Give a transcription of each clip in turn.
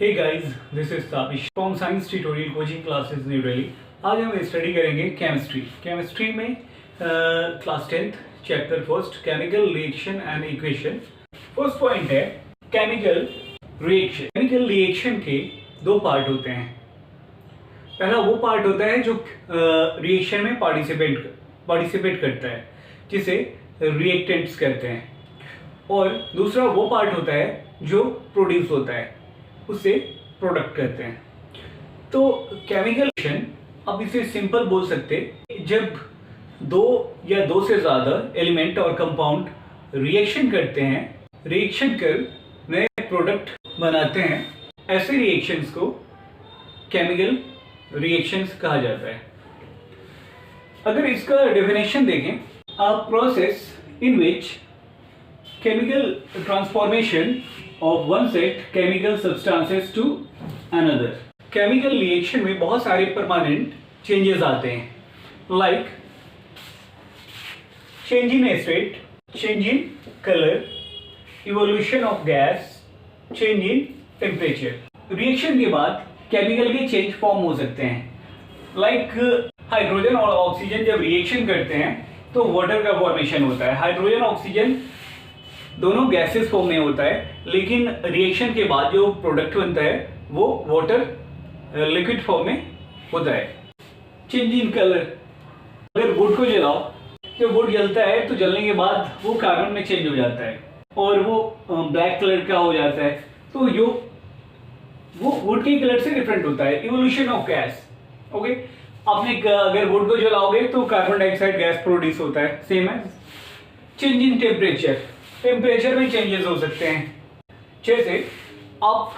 Hey guys, this is Tabish from science tutorial coaching classes New Delhi. आज हम study करेंगे chemistry में class 10th chapter first chemical reaction and equation. First point है chemical reaction. Chemical reaction के दो part होते हैं। पहला वो पार्ट होता है जो रिएक्शन में पार्टिसिपेट करता है, जिसे रिएक्टेंट्स कहते हैं, और दूसरा वो पार्ट होता है जो प्रोड्यूस होता है, उसे प्रोडक्ट कहते हैं। तो केमिकल रिएक्शन, अब इसे सिंपल बोल सकते, जब दो या दो से ज्यादा एलिमेंट और कंपाउंड रिएक्शन करते हैं, रिएक्शन कर नए प्रोडक्ट बनाते हैं, ऐसे रिएक्शंस को केमिकल रिएक्शंस कहा जाता है। अगर इसका डेफिनेशन देखें, a process in which chemical transformation of one set chemical substances to another। chemical reaction में बहुत सारे permanent changes आते हैं, like change in state, change in color, evolution of gas, change in temperature। reaction के बाद chemical के change form हो सकते हैं, like हाइड्रोजन और ऑक्सीजन जब रिएक्शन करते हैं तो वाटर का फॉर्मेशन होता है। हाइड्रोजन ऑक्सीजन दोनों गैसेस फॉर्म में होता है, लेकिन रिएक्शन के बाद जो प्रोडक्ट बनता है वो वाटर लिक्विड फॉर्म में होता है। चेंज इन कलर, अगर वुड को जलाओ, जब वुड जलता है तो जलने के बाद वो कार्बन में चेंज हो जाता है और वो ब्लैक कलर का हो जाता है, तो जो वो वुड के कलर से डिफरेंट होता है। इवोल्यूशन ऑफ गैस, ओके, आपने अगर वुड को जलाओगे तो कार्बन डाइऑक्साइड गैस प्रोड्यूस होता है, सेम है। चेंज इन टेम्परेचर, टेम्परेचर में चेंजेस हो सकते हैं, जैसे आप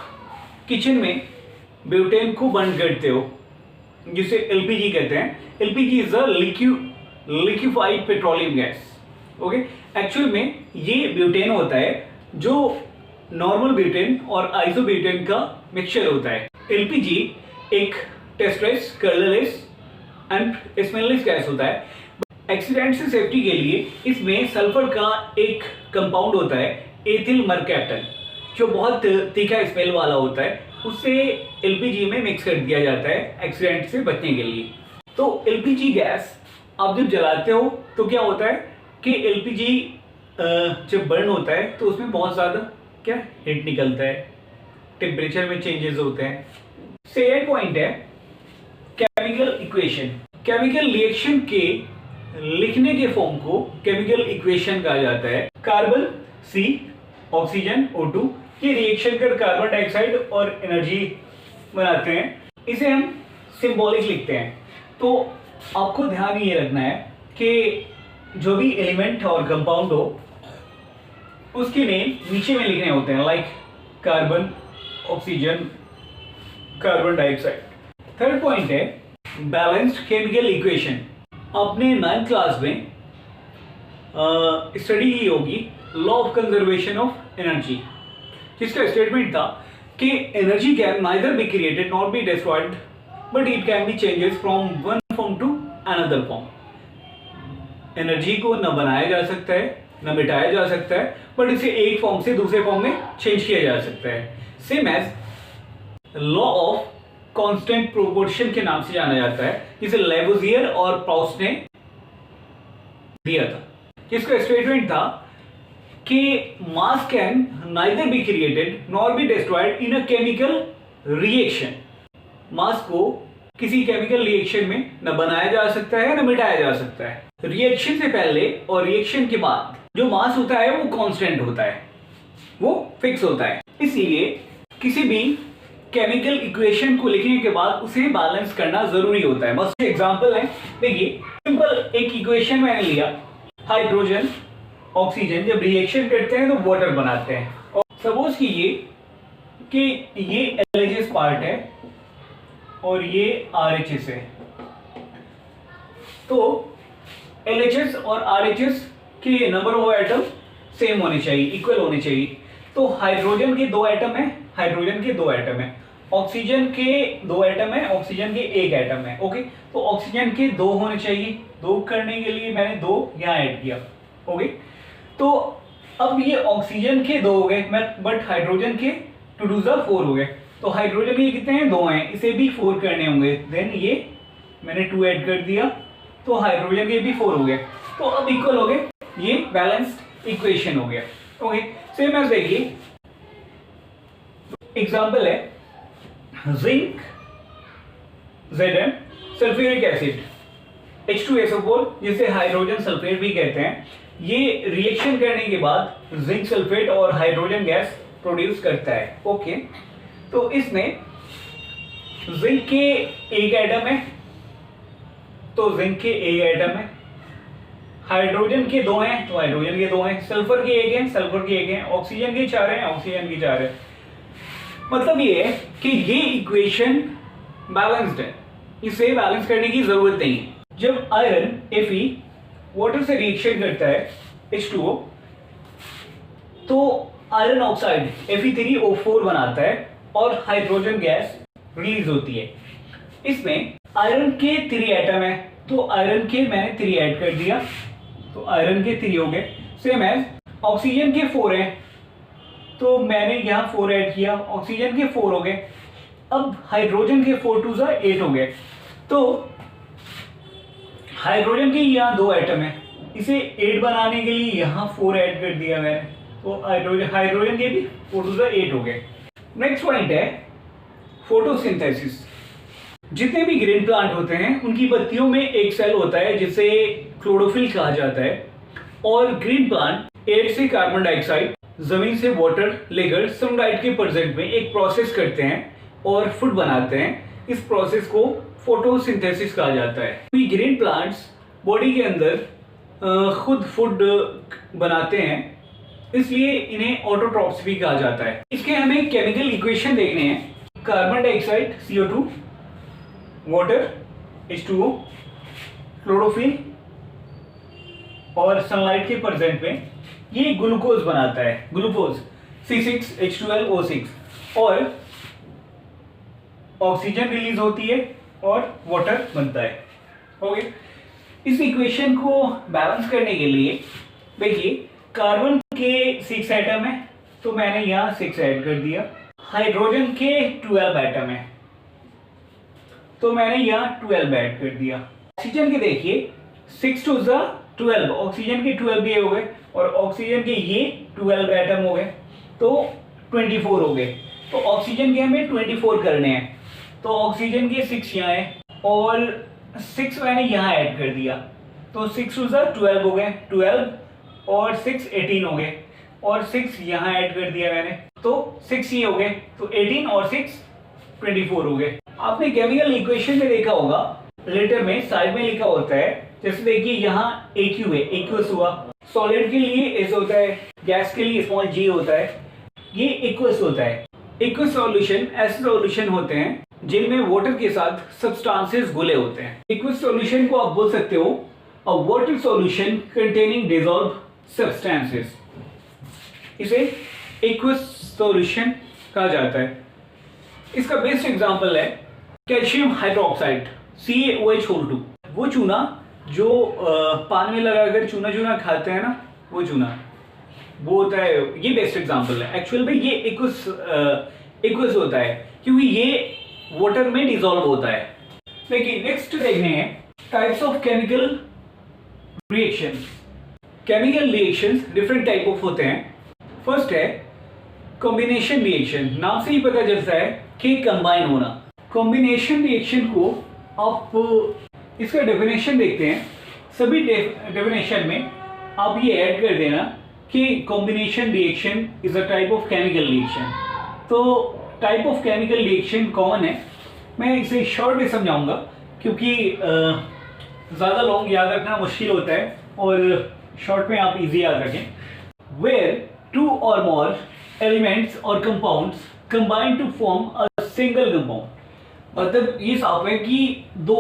किचन में ब्यूटेन को बर्न करते हो, जिसे एलपीजी कहते हैं। LPG is a liquefied petroleum gas, okay. Actual में ये ब्यूटेन होता है जो नॉर्मल ब्यूटेन और आइसोब्यूटेन का मिक्सचर होता है। एलपीजी एक tasteless, colourless and smell-less gas होता है। एक्सीडेंट से सेफ्टी के लिए इसमें सल्फर का एक कंपाउंड होता है, एथिल मरकैप्टन, जो बहुत तीखा स्मेल वाला होता है, उससे एलपीजी में मिक्स कर दिया जाता है एक्सीडेंट से बचने के लिए। तो एलपीजी गैस आप जब जलाते हो तो क्या होता है कि एलपीजी जब बर्न होता है तो उसमें बहुत ज़्यादा क्या हीट निकलता है, टेम्परेचर में चेंजेस होते हैं। सेकंड पॉइंट है केमिकल इक्वेशन। केमिकल रिएक्शन के लिखने के फॉर्म को केमिकल इक्वेशन कहा जाता है। कार्बन C, ऑक्सीजन O2, ये रिएक्शन कर कार्बन डाइऑक्साइड और एनर्जी बनाते हैं, इसे हम सिंबॉलिक लिखते हैं। तो आपको ध्यान ये रखना है कि जो भी एलिमेंट और कंपाउंड हो उसके नेम नीचे में लिखने होते हैं, like carbon, oxygen, carbon dioxide. Third point है बैलेंस्ड केमिकल इक्वेशन। आपने 9th क्लास में स्टडी की होगी law of conservation of energy, जिसका स्टेटमेंट था कि energy can neither be created not be destroyed but it can be changes from one form to another form. Energy को न बनाया जा सकता है न मिटाया जा सकता है, बट इसे एक फॉर्म से दूसरे फॉर्म में चेंज किया जा सकता है। Same as law of constant proportion के नाम से जाना जाता है, जिसे लेवोजियर और प्राउस्ट ने दिया था, जिसका स्टेटमेंट था कि mass can neither be created nor be destroyed in a chemical reaction. Mass को किसी केमिकल रिएक्शन में न बनाया जा सकता है न मिटाया जा सकता है। रिएक्शन से पहले और रिएक्शन के बाद जो मास होता है वो कांस्टेंट होता है, वो फिक्स होता है। इसलिए किसी भी केमिकल इक्वेशन को लिखने के बाद उसे बैलेंस करना जरूरी होता है। बस एग्जांपल है, देखिए सिंपल एक इक्वेशन मैंने लिया, हाइड्रोजन ऑक्सीजन जब रिएक्शन करते हैं तो वाटर बनाते हैं, और सपोज कीजिए कि ये LHS पार्ट है और ये RHS है। तो LHS और RHS के नंबर ऑफ एटम सेम होने चाहिए, इक्वल होने चाहिए। तो हाइड्रोजन के 2 एटम है, हाइड्रोजन के 2 एटम है, ऑक्सीजन के 2 एटम है, ऑक्सीजन के 1 एटम है, ओके। तो ऑक्सीजन के 2 होने चाहिए, 2 करने के लिए मैंने 2 यहाँ ऐड किया, ओके। तो अब ये ऑक्सीजन के 2 हो गए, बट हाइड्रोजन के 2 2 4 हो गए। तो हाइड्रोजन ये कितने हैं, 2 हैं, इसे भी 4 करने होंगे, देन ये मैंने 2 ऐड कर दिया तो हाइड्रोजन के भी 4 हो गए, तो अब इक्वल हो गए, ये बैलेंस्ड इक्वेशन हो गया। ओके, सेम एज देखिए एग्जांपल है zinc Zn sulphuric acid H2SO4 जिसे हाइड्रोजन सल्फेट भी कहते हैं, ये रिएक्शन करने के बाद जिंक सल्फेट और हाइड्रोजन गैस प्रोड्यूस करता है। ओके, तो इसमें जिंक के एक एटम है, तो जिंक के एक एटम है, हाइड्रोजन के 2 हैं तो हाइड्रोजन के 2 हैं, सल्फर के 1 हैं, सल्फर के 1 हैं, ऑक्सीजन के 4 हैं, ऑक्सीजन के 4 हैं। मतलब ये है कि ये इक्वेशन बैलेंस्ड है, इसे बैलेंस करने की जरूरत नहीं है। जब आयरन Fe वाटर से रिएक्शन करता है H2O, तो आयरन ऑक्साइड Fe3O4 बनाता है और हाइड्रोजन गैस रिलीज होती है। इसमें आयरन के 3 एटम है, तो आयरन के मैंने 3 ऐड कर दिया, तो आयरन के 3 हो गए। सेम एज ऑक्सीजन के 4 हैं, तो मैंने यहाँ 4 ऐड किया, ऑक्सीजन के 4 हो गए। अब हाइड्रोजन के 4 2 8 हो गए, तो हाइड्रोजन के यहाँ 2 एटम है, इसे 8 बनाने के लिए यहाँ 4 ऐड कर दिया मैंने, तो हाइड्रोजन के भी 4 2 8 हो गए। नेक्स्ट पॉइंट है फोटोसिंथेसिस। जितने भी ग्रीन प्लांट होते हैं उनकी पत्तियों में एक सेल होता है जिसे क्लोरोफिल कहा जाता है, और ग्रीन प्लांट एयर से कार्बन डाइऑक्साइड, जमीन से वाटर लेकर सनलाइट के प्रेजेंट में एक प्रोसेस करते हैं और फूड बनाते हैं। इस प्रोसेस को फोटोसिंथेसिस कहा जाता है। ग्रीन प्लांट्स बॉडी के अंदर खुद फूड बनाते हैं, इसलिए इन्हें ऑटोट्रॉप्स भी कहा जाता है। इसके हमें केमिकल इक्वेशन देखने हैं, carbon dioxide CO2, water H2O, chlorophyll और सनलाइट के प्रेजेंट में ये ग्लूकोज बनाता है, ग्लूकोज C6H12O6, और ऑक्सीजन रिलीज होती है और वाटर बनता है। ओके, इस इक्वेशन को बैलेंस करने के लिए देखिए कार्बन के 6 एटम है, तो मैंने यहाँ 6 ऐड कर दिया, हाइड्रोजन के 12 एटम है, तो मैंने यहाँ 12 ऐड कर दिया। ऑक्सीजन के देखिए 6 2 12, ऑक्सीजन के 12 भी हो गए और ऑक्सीजन के ये 12 एटम हो गए, तो 24 हो गए। तो ऑक्सीजन के हमें 24 करने हैं, तो ऑक्सीजन के 6 यहाँ है और 6 मैंने यहाँ ऐड कर दिया, तो 6 2 12 हो गए, 12 और 6 18 हो गए, और 6 यहाँ ऐड कर दिया मैंने, तो 6 ये हो गए, तो 18 और 6 24 हो गए। आपने केमिकल इक्वेशन में देखा होगा, लेटर में साइड में लिखा होता है, जैसे देखिए यहाँ AQ है, एक्वस हुआ, सॉलिड के लिए S होता है, गैस के लिए स्मॉल g होता है, ये एक्वस होता है। एक्वस सॉल्यूशन ऐसे सॉल्यूशन होते हैं जिनमें वाटर के साथ सब्सटेंसेस घुले होते हैं। एक्वस सॉल्यूशन को आप बोल सकते हो अ water solution containing dissolve substances, इसे एक्वस सॉल्यूशन कहा जाता है। इसका बेस्ट एग्जांपल है कैल्शियम हाइड्रोक्साइड CaOH2, वो चूना जो पान में लगाकर चूना चूना खाते हैं ना, वो चूना, वो होता है, ये बेस्ट एग्जांपल है। एक्चुअल में ये एक्वस होता है क्योंकि ये वाटर में डिसॉल्व होता है। देखिए नेक्स्ट देखने हैं types of chemical reactions. Chemical reactions different type of होते हैं। फर्स्ट है कॉम्बिनेशन रिएक्शन, नाम से ही पता चलता है कि कंबाइन होना। कॉम्बिनेशन रिएक्शन को आप इसका डेफिनेशन देखते हैं, सभी डेफिनेशन में आप ये ऐड कर देना कि combination reaction is a type of chemical reaction. तो टाइप ऑफ केमिकल रिएक्शन कौन है, मैं इसे शॉर्ट में समझाऊंगा क्योंकि ज़्यादा लॉन्ग याद रखना मुश्किल होता है और शॉर्ट में आप इजी याद रखें। Where 2 or more elements or compounds combine to form a single compound, मतलब ये साफ है कि 2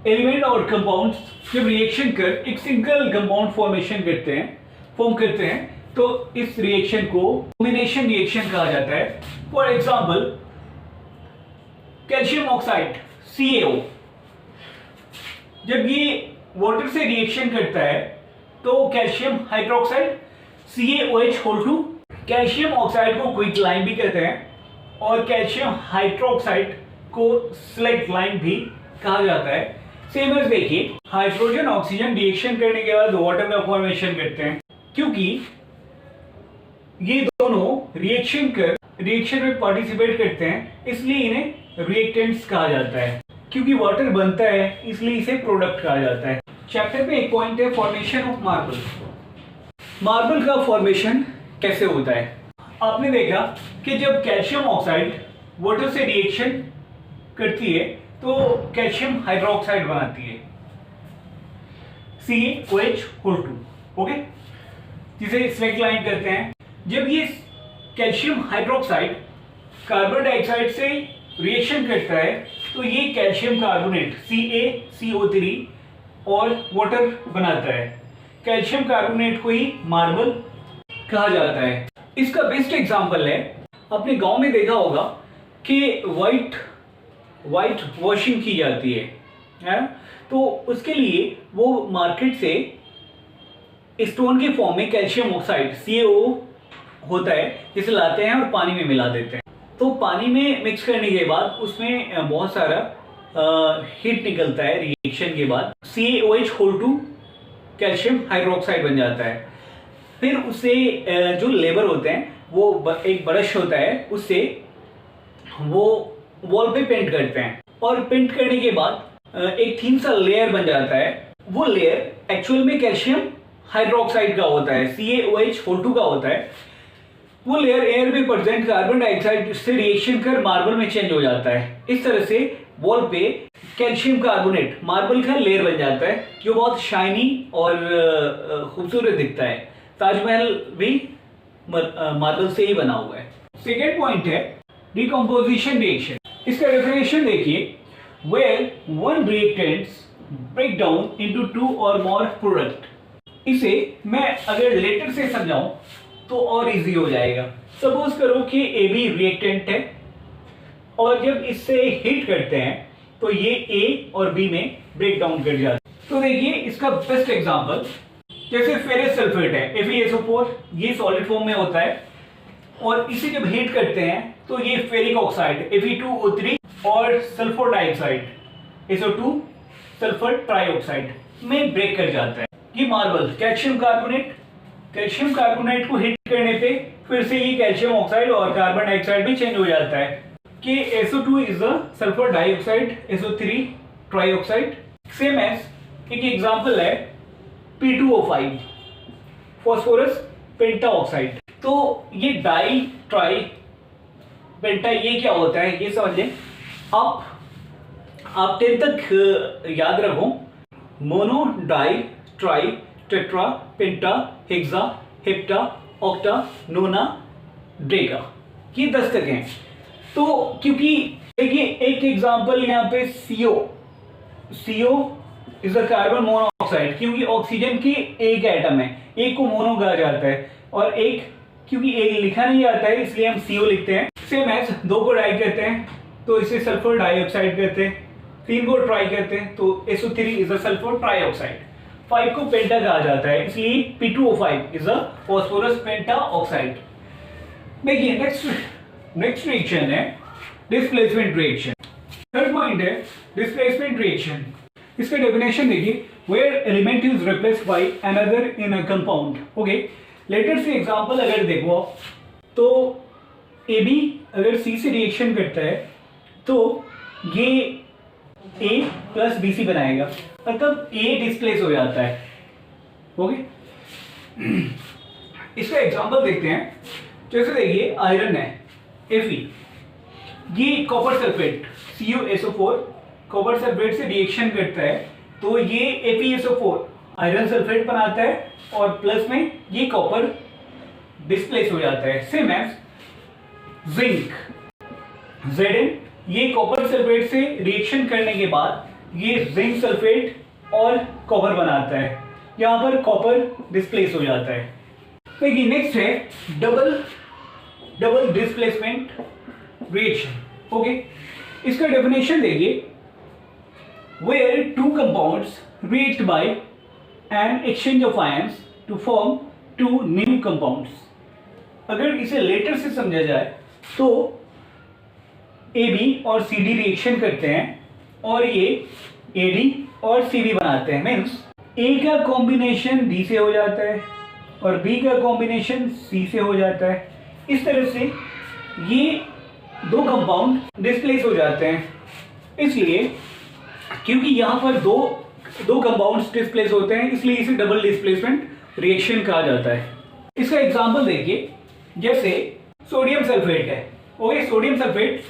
एलिमेंट और कंपाउंड्स जब रिएक्शन कर एक सिंगल कंपाउंड फॉर्म करते हैं तो इस रिएक्शन को कॉम्बिनेशन रिएक्शन कहा जाता है। For example calcium oxide CaO, जब ये वाटर से रिएक्शन करता है तो calcium hydroxide CaOH2, calcium oxide को क्विकलाइन भी कहते हैं और कैल्शियम हाइड्रोक्साइड को स्लैग लाइन भी कहा जाता है। सेम एज देखिए, हाइड्रोजन ऑक्सीजन रिएक्शन करने के बाद वाटर का फॉर्मेशन करते हैं, क्योंकि ये दोनों रिएक्शन में पार्टिसिपेट करते हैं, इसलिए इन्हें रिएक्टेंट्स कहा जाता है। क्योंकि वाटर बनता है इसलिए इसे प्रोडक्ट कहा जाता है। चैप्टर में एक पॉइंट है फॉर्मेशन ऑफ मार्बल। मार्बल का फॉर्मेशन कैसे होता है? आपने देखा कि जब कैल्शियम ऑक्साइड वाटर से रिएक्शन करती है तो कैल्शियम हाइड्रोक्साइड बनाती है, CaOH2, ओके, जिसे स्लैग लाइन करते हैं। जब ये कैल्शियम हाइड्रोक्साइड कार्बन डाइऑक्साइड से रिएक्शन करता है तो ये कैल्शियम कार्बोनेट CaCO3 और वाटर बनाता है। कैल्शियम कार्बोनेट को ही मार्बल कहा जाता है। इसका बेस्ट एग्जांपल है, आपने गांव में देखा होगा कि वाइट वॉशिंग की जाती है? तो उसके लिए वो मार्केट से स्टोन के फॉर्म में कैल्शियम ऑक्साइड CaO होता है, जिसे लाते हैं और पानी में मिला देते हैं। तो पानी में मिक्स करने के बाद उसमें बहुत सारा हीट निकलता है। रिएक्शन के बाद CaOH2 कैल्शियम हाइड्रोक्साइड बन जाता है। फिर उससे जो लेबर होते हैं वो एक ब्रश होता है, उससे वो वॉल पे पेंट करते हैं और पेंट करने के बाद एक थीन सा लेयर बन जाता है। वो लेयर एक्चुअल में कैल्शियम हाइड्रोक्साइड का होता है, CaOH2 का होता है। वो लेयर एयर में प्रेजेंट कार्बन डाइऑक्साइड से रिएक्शन कर मार्बल में चेंज हो जाता है। इस तरह से वॉल पे कैल्शियम कार्बोनेट मार्बल का लेयर बन जाता है, जो बहुत शाइनी और खूबसूरत दिखता है। ताजमहल भी मार्बल से ही बना हुआ है। सेकेंड पॉइंट है डिकम्पोजिशन रिएक्शन। इसका डेफिनेशन देखिए, where one reactants break down into 2 or more product. इसे मैं अगर लेटर से समझाऊं तो और इजी हो जाएगा। सपोज करो कि AB रिएक्टेंट है और जब इससे हीट करते हैं तो ये A और B में ब्रेक डाउन कर जाता है। तो देखिए इसका बेस्ट एग्जांपल, जैसे फेरस सल्फेट है FeSO4, ये सॉलिड फॉर्म में होता है और इसे जब हीट करते हैं तो ये फेरिक ऑक्साइड Fe2O3 और sulphur dioxide SO2 sulphur trioxide में ब्रेक कर जाता है। ये मार्बल कैल्शियम कार्बोनेट को हिट करने पे फिर से ये कैल्शियम ऑक्साइड और कार्बन डाइऑक्साइड में चेंज हो जाता है कि SO2 is a sulphur dioxide, SO3 trioxide. Same as एक एग्जांपल है P2O5 फास्फोरस पेंटाऑक्साइड। तो ये डाई ट्राई पेंटा ये क्या होता है ये समझ लें। आप 10 तक याद रखो, मोनो, डाई, ट्राई, टेट्रा, पेंटा, हेक्सा, हेप्टा, ऑक्टा, नोना, डेका, ये 10 तक हैं। तो क्योंकि देखिए एक एग्जांपल यहाँ पे CO is a carbon monoxide, क्योंकि ऑक्सीजन की एक एटम है, एक को मोनो कहा जाता है और एक क्योंकि एक लिखा नहीं जाता है इसलिए हम CO लिखते हैं। सेम एज 2 को डाई कहते हैं तो इसे सल्फर डाइऑक्साइड कहते हैं, 3 को ट्राई कहते हैं तो SO3 is a sulphur trioxide, 5 को पेंटा कहा जाता है इसलिए P2O5 is a phosphorus pentoxide. देखिए नेक्स्ट रिएक्शन है डिस्प्लेसमेंट रिएक्शन। थर्ड पॉइंट है डिस्प्लेसमेंट रिएक्शन। इसका डेफिनेशन देखिए, where element is replaced by another in a compound. Okay, later से एग्जांपल अगर देखो तो AB अगर C से रिएक्शन करता है तो ये A प्लस BC बनाएगा, मतलब A डिस्प्लेस हो जाता है। ओके, इसका एग्जांपल देखते हैं। जैसे देखिए आयरन है Fe, ये copper sulphate CuSO4 copper sulphate से रिएक्शन करता है तो ये FeSO4 आयरन सल्फेट बनाता है और प्लस में ये कॉपर डिस्प्लेस हो जाता है। सेम एज जिंक Zn, ये कॉपर सल्फेट से रिएक्शन करने के बाद ये जिंक सल्फेट और कॉपर बनाता है, यहाँ पर कॉपर डिस्प्लेस हो जाता है। देखिए नेक्स्ट है डबल डिस्प्लेसमेंट रिएक्शन। ओके, इसका डेफिनेशन देखिए, where 2 compounds react by an exchange of ions to form 2 new compounds। अगर इसे लेटर से समझा जाए तो AB और CD रिएक्शन करते हैं और ये AD और CB बनाते हैं। मीन्स A का कॉम्बिनेशन D से हो जाता है और B का कॉम्बिनेशन C से हो जाता है। इस तरह से ये दो कंपाउंड डिस्प्लेस हो जाते हैं। इसलिए क्योंकि यहाँ पर दो कंपाउंड्स डिस्प्लेस होते हैं, इसलिए इसे डबल डिस्प्लेसमेंट रिएक्शन कहा जाता है। इसका एग्जांपल देखिए, जैसे सोडियम सल्फेट है, ओके, सोडियम सल्फेट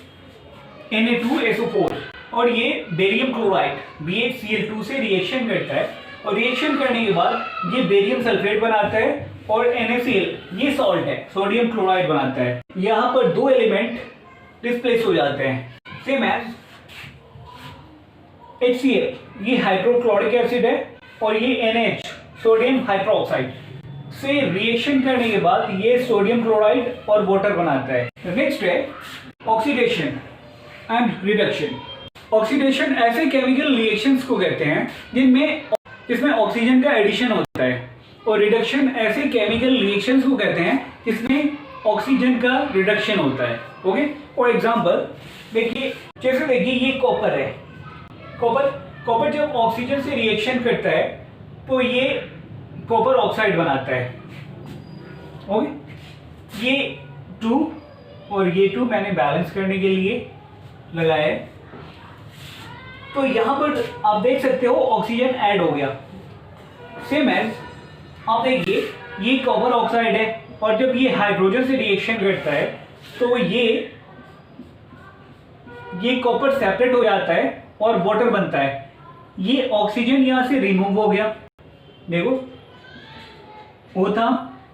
Na2SO4 और ये बेरियम क्लोराइड BaCl2 से रिएक्शन करता है और रिएक्शन करने के बाद ये बेरियम सल्फेट बनाता है और NaCl ये सॉल्ट है, सोडियम क्लोराइड बनाता है। यहाँ पर दो एलिमेंट डिस्प्लेस हो जाते हैं, सेम एज HCl ये हाइड्रोक्लोरिक एसिड है और ये NaH सोडियम हाइड्रोक्साइड से रिएक्शन करने के बाद ये सोडियम क्लोराइड और वाटर बनाता है। नेक्स्ट है ऑक्सीडेशन एंड रिडक्शन। ऑक्सीडेशन ऐसे केमिकल रिएक्शंस को कहते हैं जिसमें ऑक्सीजन का एडिशन होता है और रिडक्शन ऐसे केमिकल रिएक्शंस को कहते हैं जिसमें ऑक्सीजन का रिडक्शन होता है। ओके, फॉर एग्जांपल देखिए, जैसे देखिए ये कॉपर है, कॉपर जब ऑक्सीजन से रिएक्शन करता है तो ये कॉपर ऑक्साइड बनाता है। ओके, ये 2 और ये 2 मैंने बैलेंस करने के लिए लगाया है। तो यहां पर आप देख सकते हो ऑक्सीजन ऐड हो गया। सेम एज आप देखिए ये कॉपर ऑक्साइड है और जब ये हाइड्रोजन से रिएक्शन करता है तो ये कॉपर सेपरेट हो जाता है और वाटर बनता है। ये ऑक्सीजन यहां से रिमूव हो गया, देखो वो था,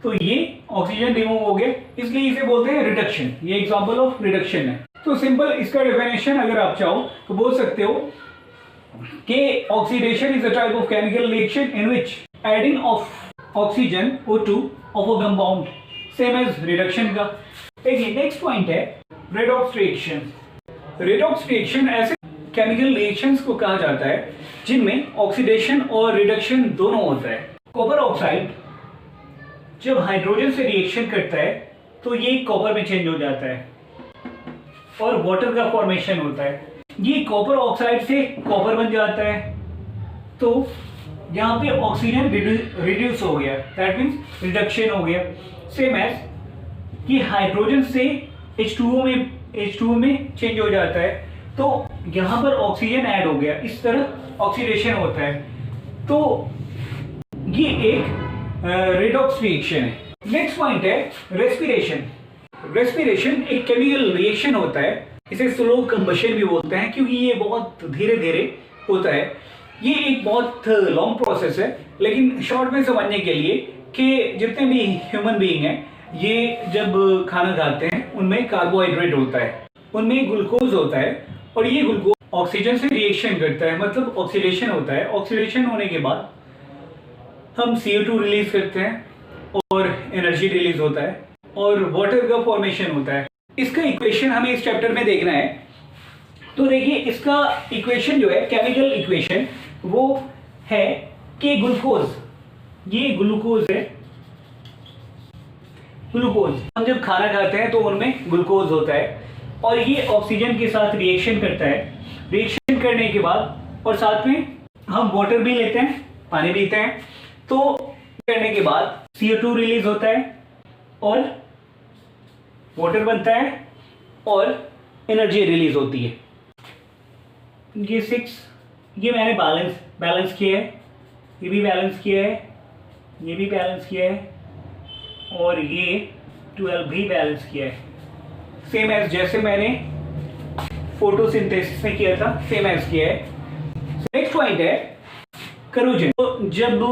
तो ये ऑक्सीजन रिमूव हो गया, इसलिए इसे बोलते हैं रिडक्शन। ये एग्जांपल ऑफ रिडक्शन है। तो सिंपल इसका डेफिनेशन अगर आप चाहो तो बोल सकते हो कि oxidation is a type of chemical reaction in which adding of oxygen O2 of a compound, same as reduction का। देखिए नेक्स्ट पॉइंट है रेडॉक्स रिएक्शन। रेडॉक्स रिएक्शन ऐसे केमिकल रिएक्शंस को कहा जाता है जिनमें ऑक्सीडेशन और रिडक्शन दोनों होता है। कॉपर ऑक्साइड जब हाइड्रोजन से रिएक्शन करता है तो ये कॉपर में चेंज हो जाता है और वाटर का फॉर्मेशन होता है। ये कॉपर ऑक्साइड से कॉपर बन जाता है, तो यहाँ पे ऑक्सीजन रिड्यूस हो गया, दैट मीन्स रिडक्शन हो गया। सेम एज ये हाइड्रोजन से H2O में चेंज हो जाता है, तो यहाँ पर ऑक्सीजन ऐड हो गया, इस तरह ऑक्सीडेशन होता है। तो ये एक रेडॉक्स रिएक्शन है। नेक्स्ट पॉइंट है रेस्पिरेशन। रेस्पिरेशन एक केमिकल रिएक्शन होता है, इसे स्लो कंबशन भी बोलते हैं क्योंकि ये बहुत धीरे धीरे होता है। ये एक बहुत लॉन्ग प्रोसेस है, लेकिन शॉर्ट में समझने के लिए कि जितने भी ह्यूमन बीइंग हैं, ये जब खाना खाते हैं उनमें कार्बोहाइड्रेट होता है, उनमें ग्लूकोज होता है और ये ग्लूकोज ऑक्सीजन से रिएक्शन करता है, मतलब ऑक्सीडेशन होता है। ऑक्सीडेशन होने के बाद हम CO2 रिलीज करते हैं और एनर्जी रिलीज होता है और वाटर का फॉर्मेशन होता है। इसका इक्वेशन हमें इस चैप्टर में देखना है। तो देखिए इसका इक्वेशन जो है, केमिकल इक्वेशन, वो है कि ग्लूकोज, ये ग्लूकोज है, ग्लूकोज हम जब खाना खाते हैं तो उनमें ग्लूकोज होता है और ये ऑक्सीजन के साथ रिएक्शन करता है। रिएक्शन करने के बाद और साथ में हम वाटर भी लेते हैं, पानी पीते हैं, तो करने के बाद CO2 रिलीज होता है और वाटर बनता है और एनर्जी रिलीज होती है। ये 6 ये मैंने बैलेंस किया है, ये भी बैलेंस किया है, ये भी बैलेंस किया है और ये 12 भी बैलेंस किया है, सेम एज जैसे मैंने फोटोसिंथेसिस में किया था, सेम एज किया है। नेक्स्ट पॉइंट है करोजन। तो जब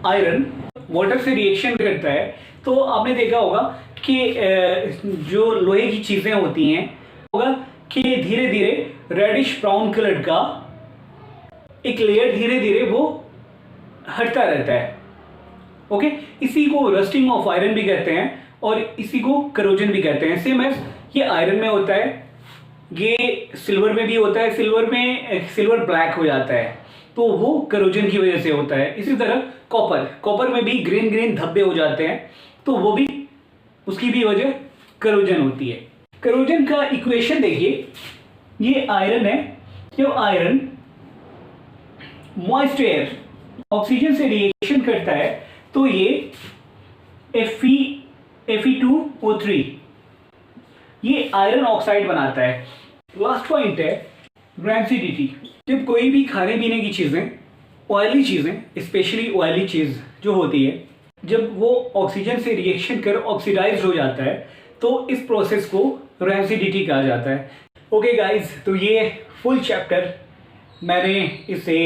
आयरन वाटर से रिएक्शन करता है तो आपने देखा होगा कि जो लोहे की चीजें होती हैं होगा कि धीरे धीरे रेडिश ब्राउन कलर का एक लेयर धीरे धीरे वो हटता रहता है। ओके, इसी को रस्टिंग ऑफ आयरन भी कहते हैं और इसी को करोजन भी कहते हैं। सेम एज ये आयरन में होता है, ये सिल्वर में भी होता है, सिल्वर ब्लैक हो जाता है तो वो करोजन की वजह से होता है। इसी तरह कॉपर में भी ग्रीन धब्बे हो जाते हैं तो वो भी, उसकी भी वजह करोजन होती है। करोजन का इक्वेशन देखिए, ये आयरन है। जब आयरन मॉइस्ट एयर ऑक्सीजन से रिएक्शन करता है तो ये Fe2O3 ये आयरन ऑक्साइड बनाता है। लास्ट पॉइंट है रैंसिडिटी। जब कोई भी खाने पीने की चीज़ें, ऑयली चीज़ें, स्पेशली ऑयली चीज़ जो होती है, जब वो ऑक्सीजन से रिएक्शन कर ऑक्सीडाइज हो जाता है तो इस प्रोसेस को रैंसिडिटी कहा जाता है। ओके गाइज, तो ये फुल चैप्टर मैंने इसे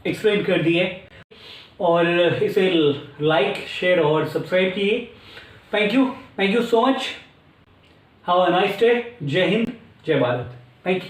एक्सप्लेन कर दिए और इसे लाइक, शेयर और सब्सक्राइब किए। Thank you so much. Have a nice day. जय हिंद, जय भारत। Thank you.